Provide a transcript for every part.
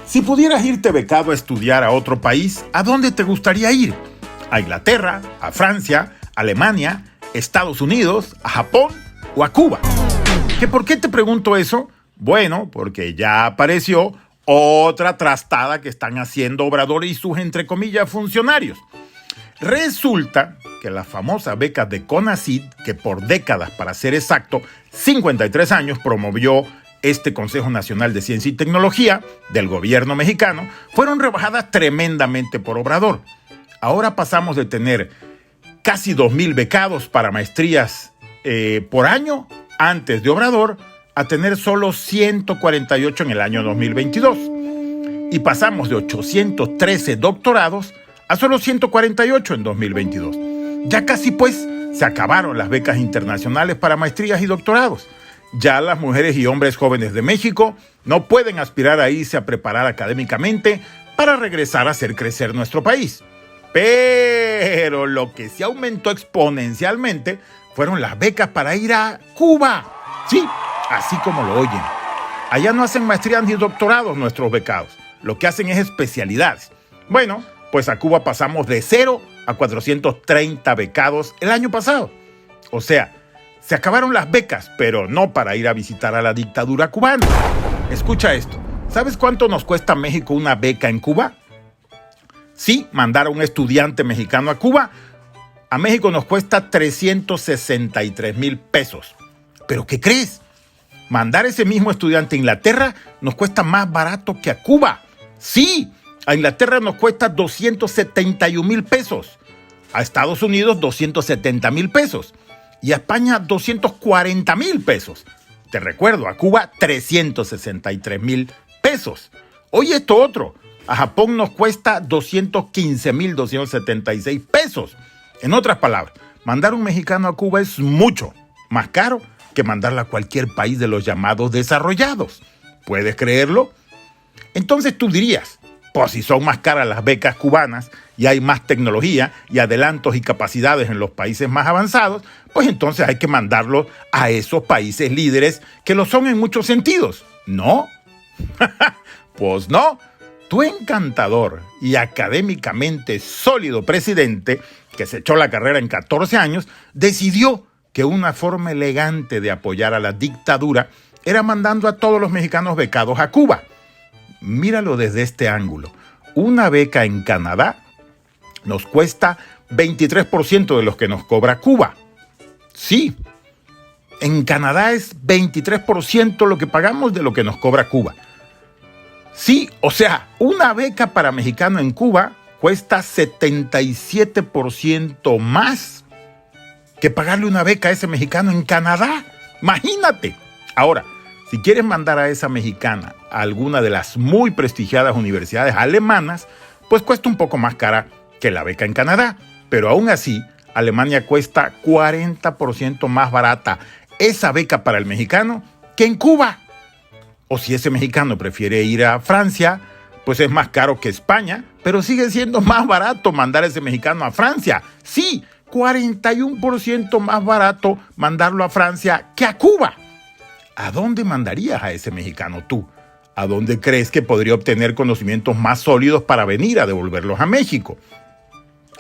Si pudieras irte becado a estudiar a otro país, ¿a dónde te gustaría ir? ¿A Inglaterra, a Francia, Alemania, Estados Unidos, a Japón o a Cuba? ¿Por qué te pregunto eso? Bueno, porque ya apareció otra trastada que están haciendo Obrador y sus, entre comillas, funcionarios. Resulta que las famosas becas de CONACYT, que por décadas, para ser exacto, 53 años, promovió este Consejo Nacional de Ciencia y Tecnología del gobierno mexicano, fueron rebajadas tremendamente por Obrador. Ahora pasamos de tener casi 2,000 becados para maestrías por año, antes de Obrador, a tener solo 148 en el año 2022. Y pasamos de 813 doctorados a solo 148 en 2022. Ya casi pues se acabaron las becas internacionales para maestrías y doctorados. Ya las mujeres y hombres jóvenes de México no pueden aspirar a irse a preparar académicamente para regresar a hacer crecer nuestro país. Pero lo que sí aumentó exponencialmente fueron las becas para ir a Cuba. Sí, así como lo oyen. Allá no hacen maestrías ni doctorados nuestros becados. Lo que hacen es especialidades. Bueno, pues a Cuba pasamos de 0 a 430 becados el año pasado. O sea, se acabaron las becas, pero no para ir a visitar a la dictadura cubana. Escucha esto. ¿Sabes cuánto nos cuesta a México una beca en Cuba? Sí, mandar a un estudiante mexicano a Cuba, a México nos cuesta 363,000 pesos. ¿Pero qué crees? Mandar ese mismo estudiante a Inglaterra nos cuesta más barato que a Cuba. Sí, a Inglaterra nos cuesta 271,000 pesos. A Estados Unidos 270,000 pesos. Y a España 240,000 pesos. Te recuerdo, a Cuba 363,000 pesos. Oye, esto otro. A Japón nos cuesta 215,276 pesos. En otras palabras, mandar un mexicano a Cuba es mucho más caro que mandarla a cualquier país de los llamados desarrollados. ¿Puedes creerlo? Entonces tú dirías, pues si son más caras las becas cubanas y hay más tecnología y adelantos y capacidades en los países más avanzados, pues entonces hay que mandarlos a esos países líderes que lo son en muchos sentidos. ¿No? Pues no. Tu encantador y académicamente sólido presidente, que se echó la carrera en 14 años, decidió que una forma elegante de apoyar a la dictadura era mandando a todos los mexicanos becados a Cuba. Míralo desde este ángulo. Una beca en Canadá nos cuesta 23% de los que nos cobra Cuba. Sí, en Canadá es 23% lo que pagamos de lo que nos cobra Cuba. Sí, o sea, una beca para mexicano en Cuba cuesta 77% más que pagarle una beca a ese mexicano en Canadá. Imagínate. Ahora, si quieres mandar a esa mexicana a alguna de las muy prestigiadas universidades alemanas, pues cuesta un poco más cara que la beca en Canadá. Pero aún así, Alemania cuesta 40% más barata esa beca para el mexicano que en Cuba. O si ese mexicano prefiere ir a Francia, pues es más caro que España, pero sigue siendo más barato mandar a ese mexicano a Francia. Sí, 41% más barato mandarlo a Francia que a Cuba. ¿A dónde mandarías a ese mexicano tú? ¿A dónde crees que podría obtener conocimientos más sólidos para venir a devolverlos a México?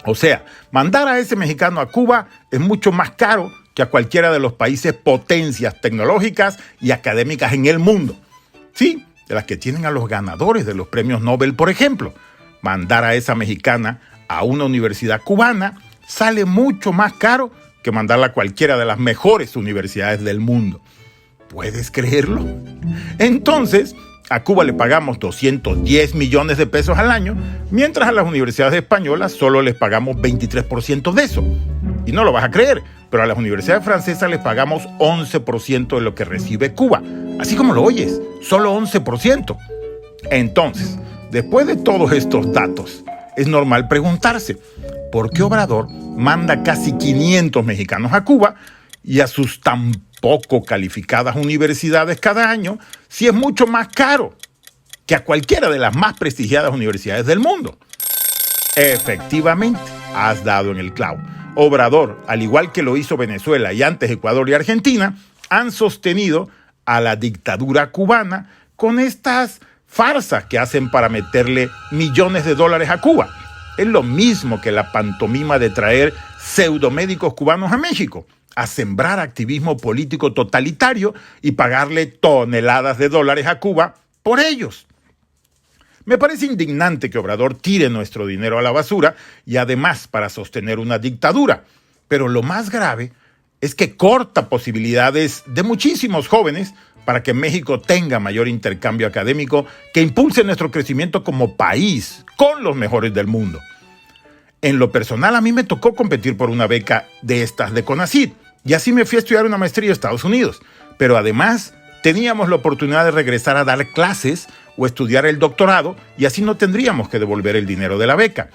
O sea, mandar a ese mexicano a Cuba es mucho más caro que a cualquiera de los países potencias tecnológicas y académicas en el mundo. Sí, de las que tienen a los ganadores de los premios Nobel, por ejemplo. Mandar a esa mexicana a una universidad cubana sale mucho más caro que mandarla a cualquiera de las mejores universidades del mundo. ¿Puedes creerlo? Entonces, a Cuba le pagamos 210 millones de pesos al año, mientras a las universidades españolas solo les pagamos 23% de eso. Y no lo vas a creer, pero a las universidades francesas les pagamos 11% de lo que recibe Cuba. Así como lo oyes, solo 11%. Entonces, después de todos estos datos, es normal preguntarse, ¿por qué Obrador manda casi 500 mexicanos a Cuba y a sus tan poco calificadas universidades cada año si es mucho más caro que a cualquiera de las más prestigiadas universidades del mundo? Efectivamente, has dado en el clavo. Obrador, al igual que lo hizo Venezuela y antes Ecuador y Argentina, han sostenido a la dictadura cubana con estas farsa que hacen para meterle millones de dólares a Cuba. Es lo mismo que la pantomima de traer pseudomédicos cubanos a México, a sembrar activismo político totalitario y pagarle toneladas de dólares a Cuba por ellos. Me parece indignante que Obrador tire nuestro dinero a la basura y además para sostener una dictadura. Pero lo más grave es que corta posibilidades de muchísimos jóvenes para que México tenga mayor intercambio académico que impulse nuestro crecimiento como país con los mejores del mundo. En lo personal, a mí me tocó competir por una beca de estas de CONACYT y así me fui a estudiar una maestría a Estados Unidos. Pero además, teníamos la oportunidad de regresar a dar clases o estudiar el doctorado y así no tendríamos que devolver el dinero de la beca.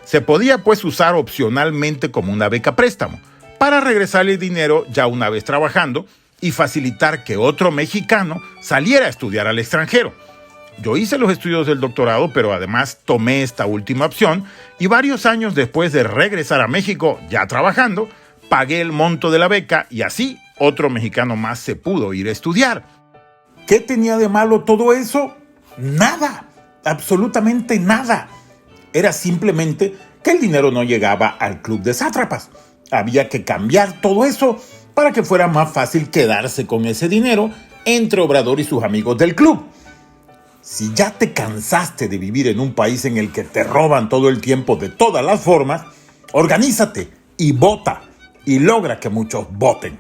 Se podía pues usar opcionalmente como una beca préstamo para regresar el dinero ya una vez trabajando y facilitar que otro mexicano saliera a estudiar al extranjero. Yo hice los estudios del doctorado, pero además tomé esta última opción y varios años después de regresar a México, ya trabajando, pagué el monto de la beca y así otro mexicano más se pudo ir a estudiar. ¿Qué tenía de malo todo eso? Nada, absolutamente nada. Era simplemente que el dinero no llegaba al club de sátrapas. Había que cambiar todo eso para que fuera más fácil quedarse con ese dinero entre Obrador y sus amigos del club. Si ya te cansaste de vivir en un país en el que te roban todo el tiempo de todas las formas, organízate y vota y logra que muchos voten.